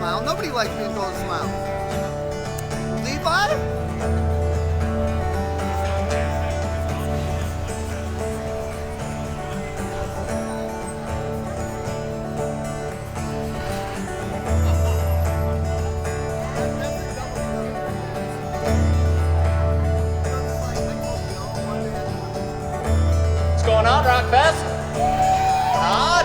smile. Nobody likes being told to smile. Levi? What's going on, RockFest?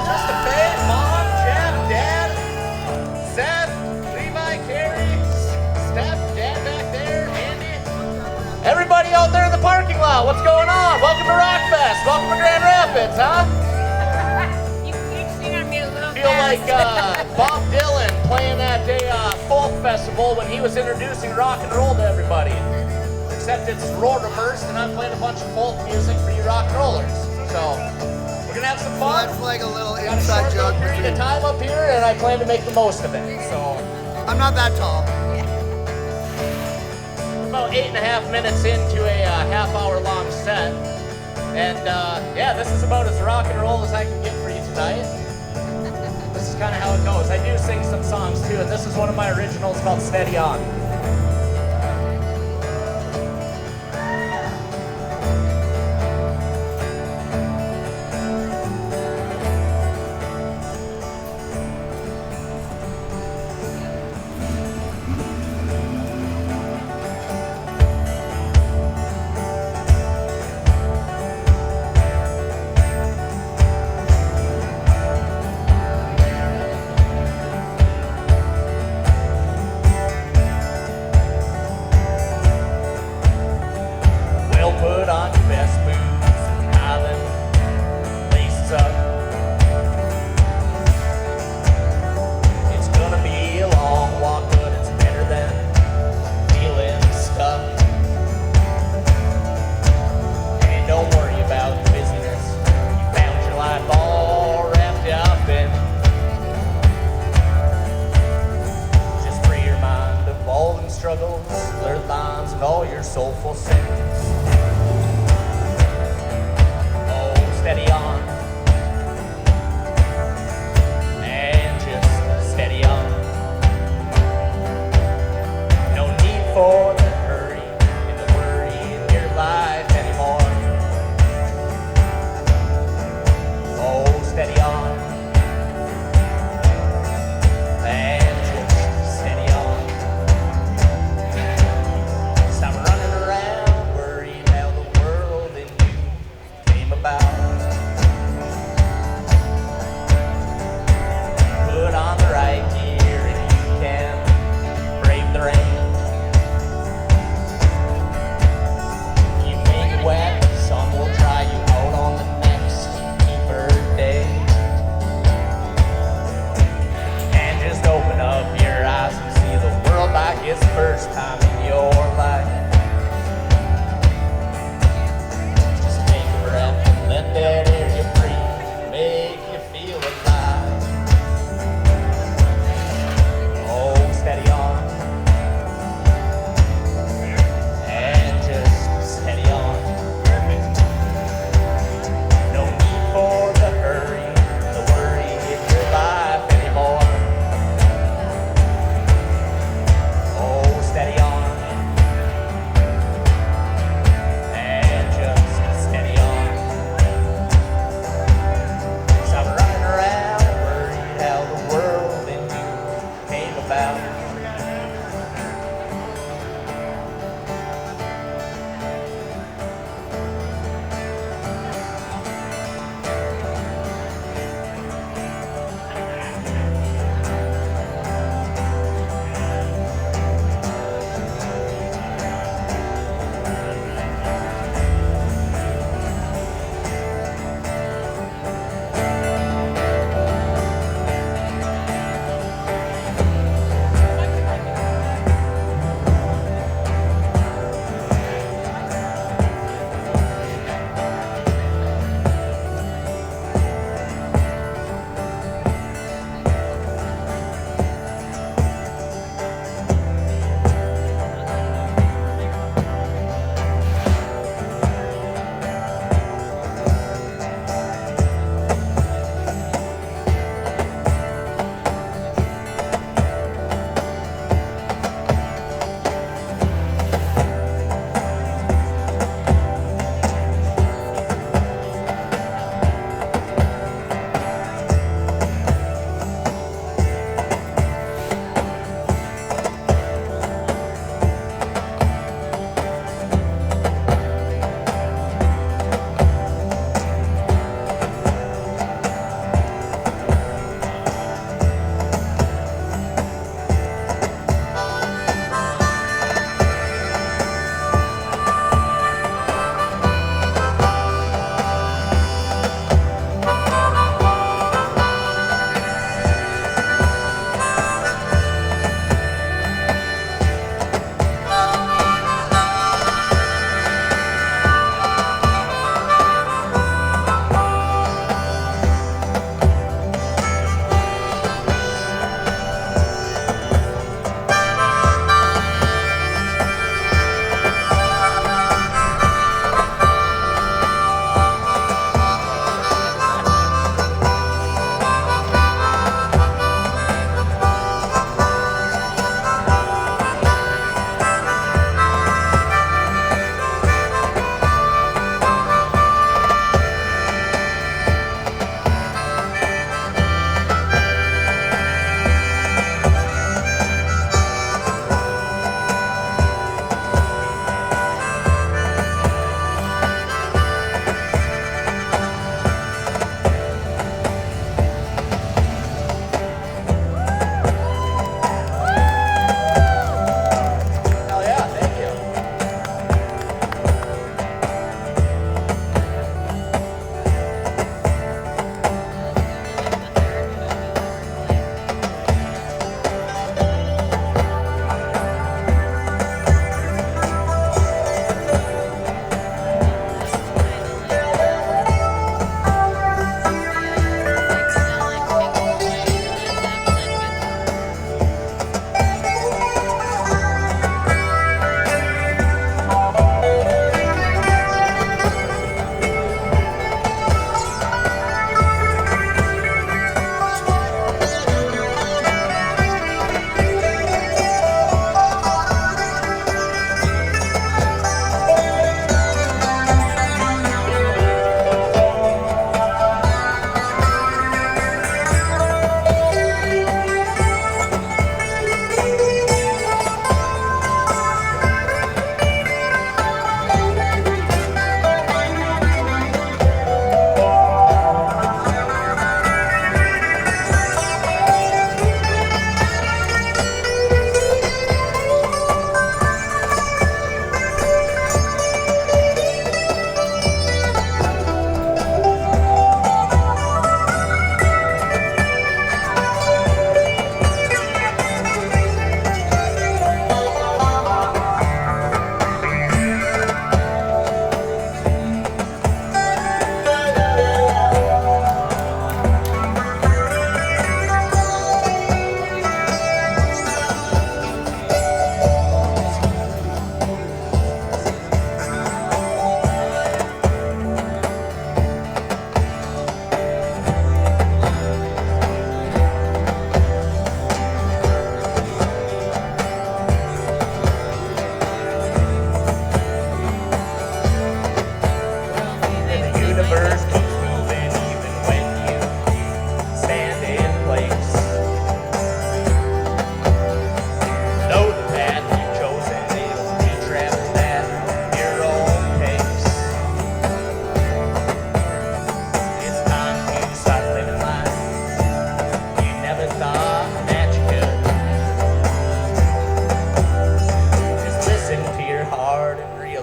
Just a babe, Mom, Jeff, Dad, Seth, Levi, Carrie, Steph, Dad back there, Andy. Everybody out there in the parking lot, what's going on? Welcome to RockFest. Welcome to Grand Rapids, huh? You sing on me a little Feel fast. like Bob Dylan playing that day folk festival when he was introducing rock and roll to everybody. Except it's role reversed and I'm playing a bunch of folk music for you rock and rollers. So we're gonna have some fun. That's like a little Got a inside short joke. little period of time up here and I plan to make the most of it. So I'm not that tall. we're about 8.5 minutes into a half-hour long set. And yeah, this is about as rock and roll as I can get for you tonight. This is kind of how it goes. I do sing some songs too, and this is one of my originals called Steady On. Well, put on your best boots, Island, laces up. It's gonna be a long walk, but it's better than feeling stuck. And don't worry about the busyness. You found your life all wrapped up in. Just free your mind of all them struggles, blurred lines, and all your soulful sins. Steady on, and just steady on. No need for the hurry and the worry in your life anymore. Oh, steady on, and just steady on. Stop running around worrying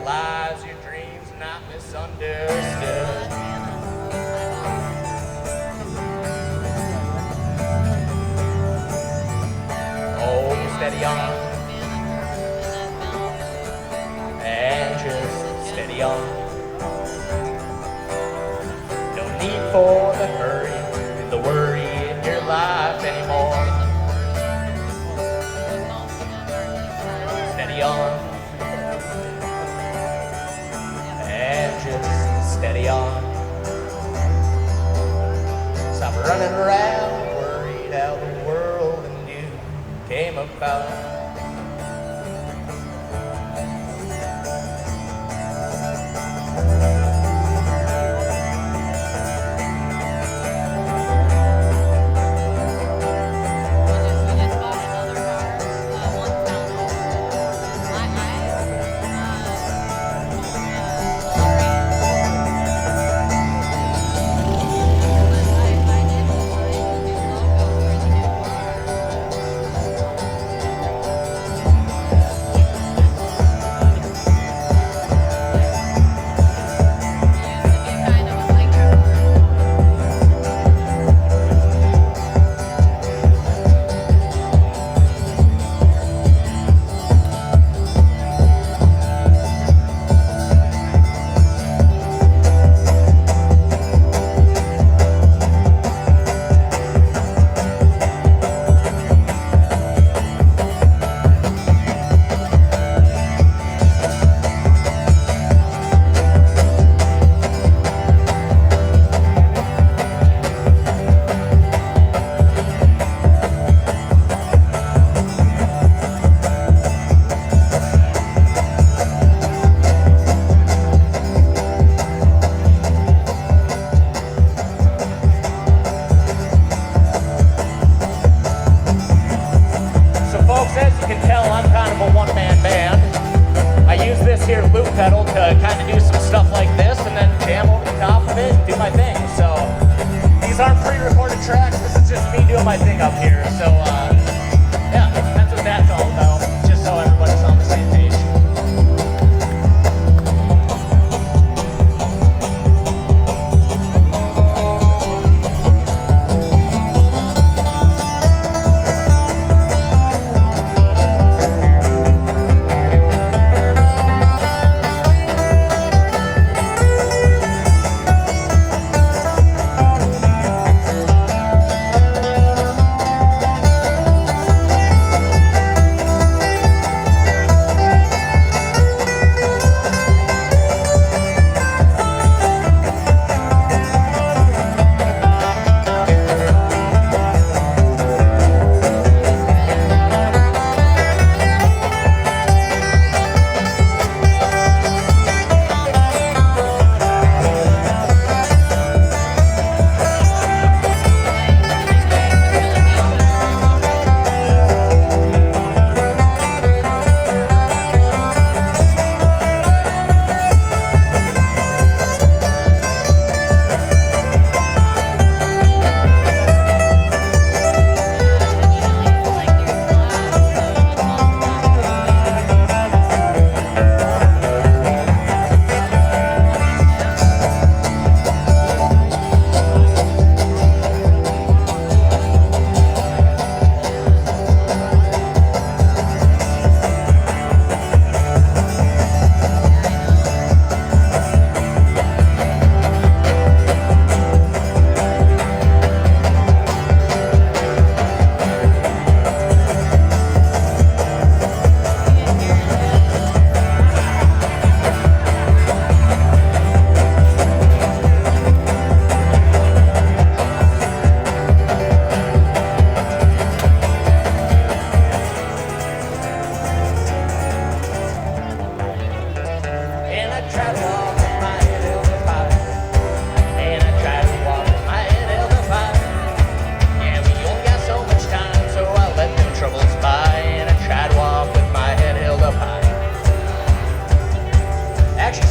lives, your dreams, not misunderstood. Oh, steady on, and just steady on. No need for the hurry, the worry in your life anymore. Steady on, and just steady on. Stop running around, worried how the world and you came about. Pedal to kind of do some stuff like this and then jam over the top of it, do my thing. So these aren't pre-recorded tracks, this is just me doing my thing up here. So yeah, that's what that's all about, just so everybody's on the same page.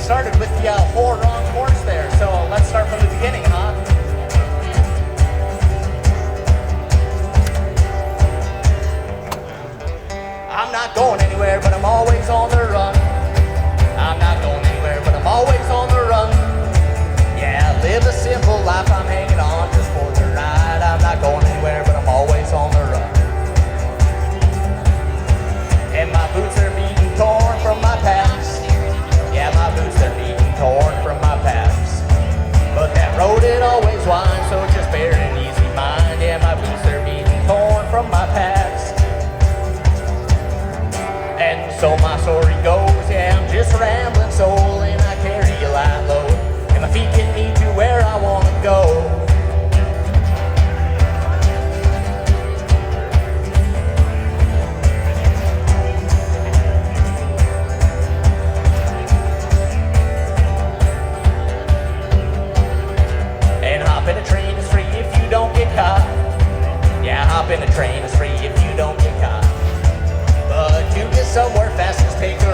Started with the 4 wrong chords there, so let's start from the beginning, huh? I'm not going anywhere, but I'm always on the run. I'm not going road it always winds, so just bear an easy mind. Yeah, my boots are being torn from my past. And so my story goes, yeah, I'm just a rambling soul, and I carry a light load, and my feet get me to where I want to go. Hopping a train is free if you don't get caught. Yeah, hopping a train is free if you don't get caught. But to get somewhere fast, just take a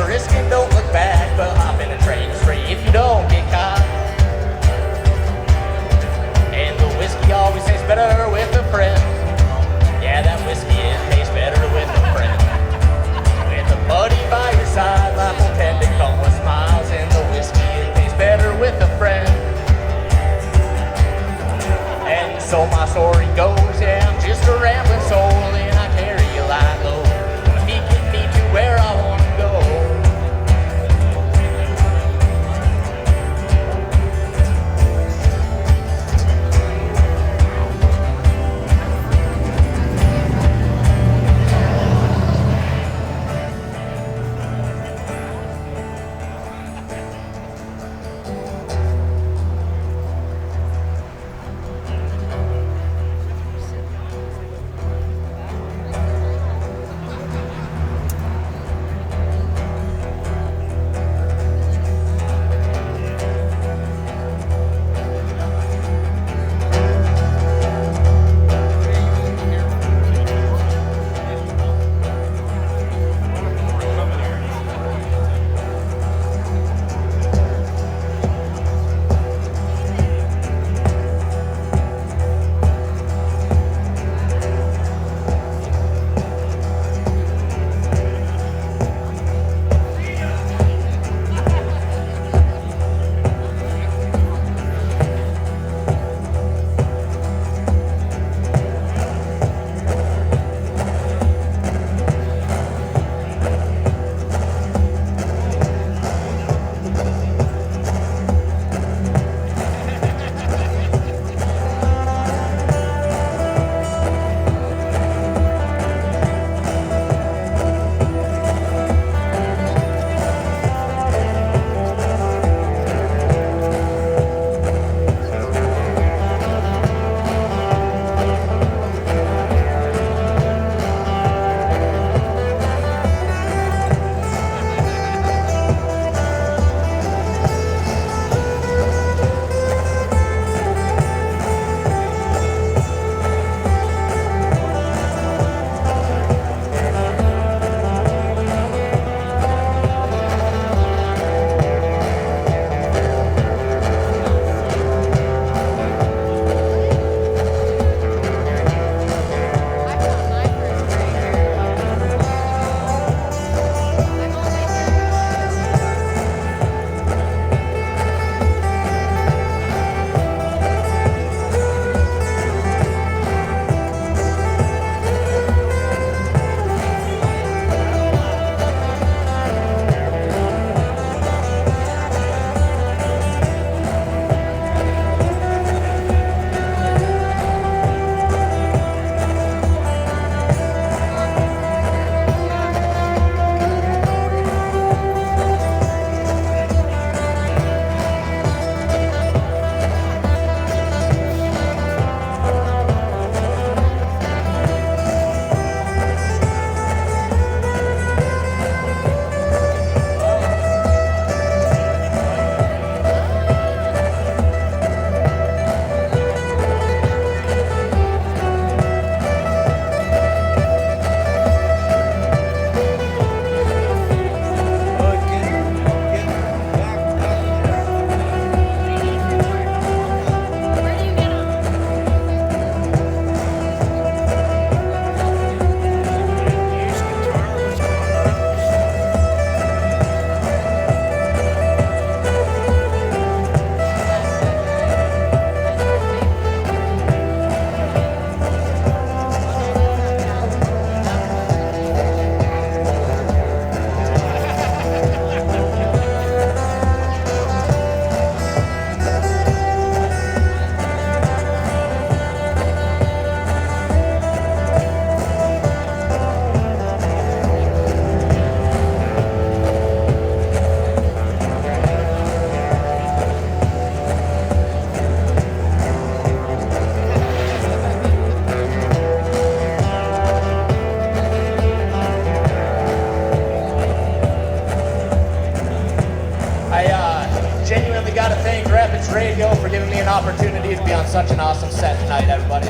I genuinely got to thank Rapids Radio for giving me an opportunity to be on such an awesome set tonight, everybody.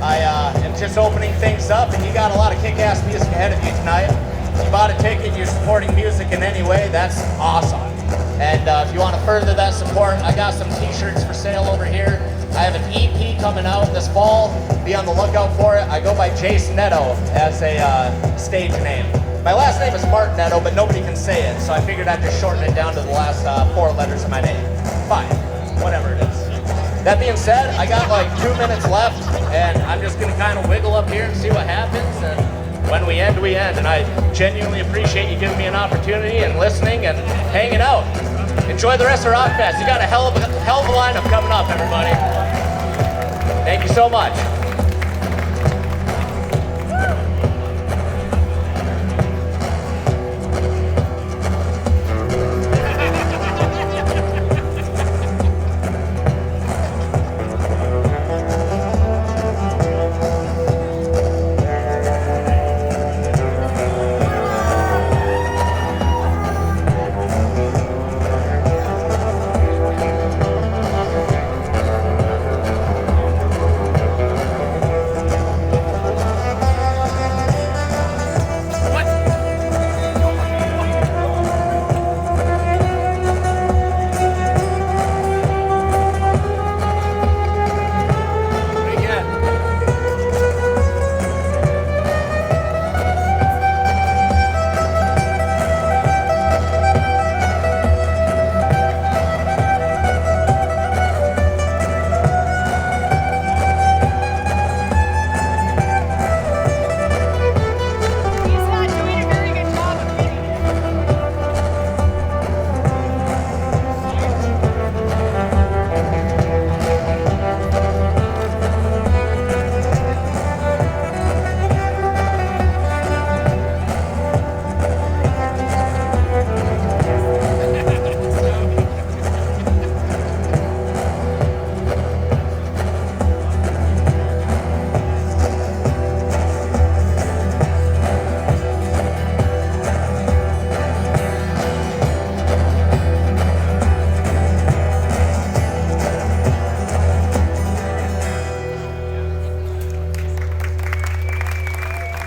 I am just opening things up, and you got a lot of kick-ass music ahead of you tonight. If you bought a ticket, you're supporting music in any way, that's awesome. And if you want to further that support, I got some t-shirts for sale over here. I have an EP coming out this fall. Be on the lookout for it. I go by Jace Netto as a stage name. My last name is Mark Netto, but nobody can say it, so I figured I'd just shorten it down to the last 4 letters of my name. 5, whatever it is. That being said, I got like 2 minutes left, and I'm just gonna kind of wiggle up here and see what happens, and when we end, we end. And I genuinely appreciate you giving me an opportunity and listening and hanging out. Enjoy the rest of RockFest. You got a hell of a lineup coming up, everybody. Thank you so much.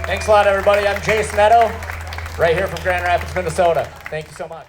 Thanks a lot, everybody. I'm Jace Netto, right here from Grand Rapids, Minnesota. Thank you so much.